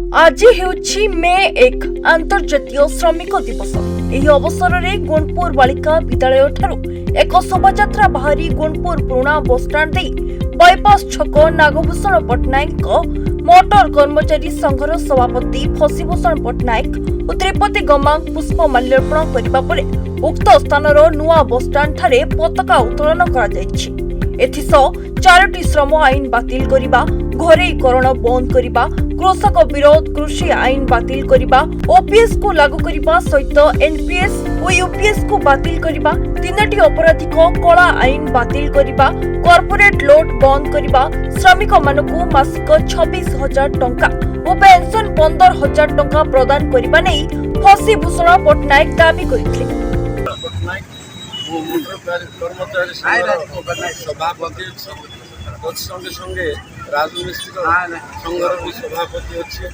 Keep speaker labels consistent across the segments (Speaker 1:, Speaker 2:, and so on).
Speaker 1: आज हेउछि मे 1 अंतर्जातीय श्रमिक दिवस। एही अवसर में गुणपुर बालिका विद्यालय ठारू एक शोभायात्रा बाहरी गुणपुर पुराना बसस्टाण्ड दे बाईपास छक नागभूषण पट्टनायक मोटर कर्मचारी संघर सभापति फसीभूषण पट्टनायक और त्रिपति गमांग पुष्प माल्यार्पण करने पर उक्त स्थानर नुआ बसस्टाण्ड ठारे पताका उत्तोलन कराଯାଇଛି। एथिसह 4टी श्रम आईन बातिल करिबा, घरेईकरण बंद करिबा, कृषक विरोध कृषि आईन बातिल करिबा, ओपीएस को लागू करिबा सहित एनपीएस और यूपीएस को बातिल करिबा, 3टी अपराधिक कला आईन बातिल करिबा, कॉर्पोरेट लोड बंद करिबा, श्रमिक मानकु मासिक 26,000 टंका और पेंशन 15,000 टंका प्रदान करिबा नै फसीभूषण पट्टनायक दाबी करथिले।
Speaker 2: कर्मचारी सभापति संगे संगे राजमिस्त्री संघर भी सभापति अच्छे।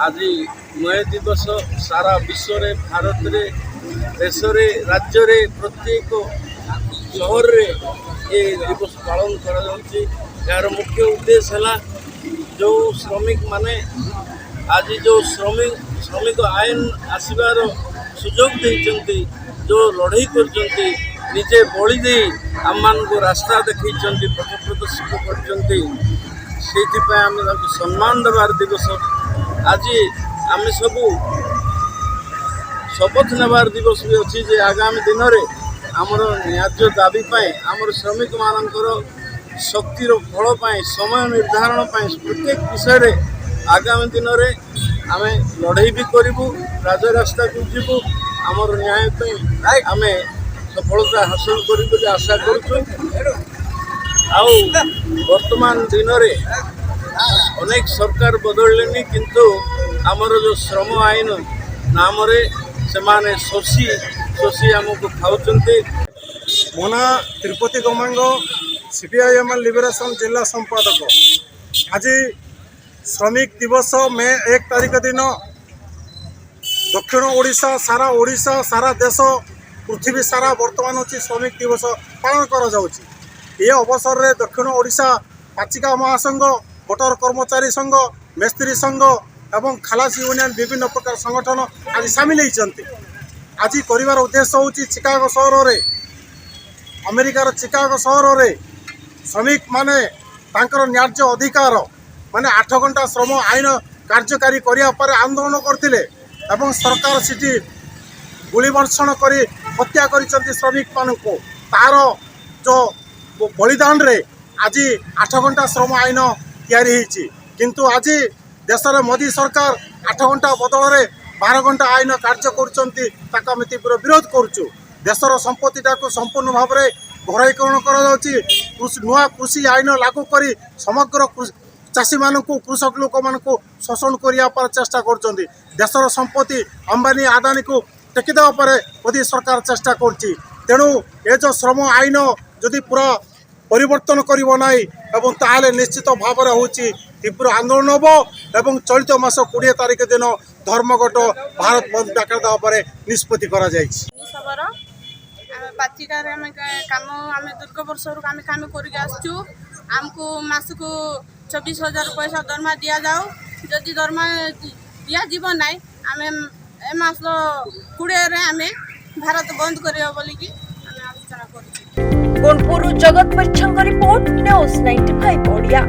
Speaker 2: आज मई दिवस सारा विश्व रे भारत रे देश रे राज्य रे प्रत्येक शहर रे ये दिवस पालन करा जाउछि। यार मुख्य उद्देश्य है जो श्रमिक माने आज जो श्रमिक आईन आसबार सुजोग देइचंती, जो लड़ाई करचंती, निजे बड़ी दे आम को रास्ता देखी पथ प्रदर्शित कर सम्मान देवार दिवस। आज आम सब शपथ नेबार दिवस भी अच्छी जे आगामी दिन में आमर न्याय दाबी आमर श्रमिक मानकर शक्तिर फल समय निर्धारण प्रत्येक विषय आगामी दिन में आम लड़ाई भी करूँ, राजरास्ता को जीवु, आमर न्याय आम सफलता हासिल कर आशा करुँ। वर्तमान दिन में अनेक सरकार बदलने किंतु आमर जो श्रम आईन नाम से माने शोषी आमको खाऊंटे।
Speaker 3: मो ना त्रिपति गमांग सीपीआईएमएल लिबरेशन जिला संपादक। आज श्रमिक दिवस मे 1 तारिख दिन दक्षिण ओडिशा सारा देश पृथ्वी सारा वर्तमान अच्छी श्रमिक दिवस पालन करा जाउछि। ये अवसर में दक्षिण ओडिशा पाचिका महासंघ, मोटर कर्मचारी संघ, मेस्त्री संघ एवं खालासी यूनियन विभिन्न प्रकार संगठन आज सामिल होती। आज कर उद्देश्य हूँ चिकागो सहर में, अमेरिकार चिकागो सहर में श्रमिक माने तांकर न्याय्य अधिकार माने 8 घंटा श्रम आईन कार्यकारी करिया पर आंदोलन करथिले एवं सरकार सिटी गुलीवर्षण करी हत्या करिसंती श्रमिक मानको। तार जो बलिदान रे आज 8 घंटा श्रम आईन तैयारी होईछि, किंतु आज देश में मोदी सरकार 8 घंटा बदल में 12 घंटा आईन कार्य करुचंती, ताका आमे तीव्र विरोध करुचु। देशर संपत्तिटा को संपूर्ण भाव में घरेईकरण करा जाउछि, नुआ कृषि आईन लागू करी समग्र चाषी मानकु कृषक लोक मानकु शोषण करिया पर चेष्टा करछंती। देशर संपत्ति अंबानी आदानी को टेकी देवा पर मोदी सरकार चेष्टा करछि। तेणु ए जो श्रम आईन जदि पूरा परिवर्तन करिवो नाही एवं ताले निश्चित भाव में होछि तीव्र आंदोलन होबो एवं चलित मास 20 तारिख दिन धर्मघट भारत बंद डाकर देवा पर निष्पत्ति करा जायछि।
Speaker 4: पाचिकार काम आम दीर्घ वर्ष काम कर आमको मासको 26,000 पैसा दरमा दि जाऊ। जदि दरमा दिज्व ना आम ए मास 20 आम भारत बंद करिया बोलिकी आलोचना कर।
Speaker 1: गुणपुर जगत परिछंग रिपोर्ट न्यूज 95 ओडिया।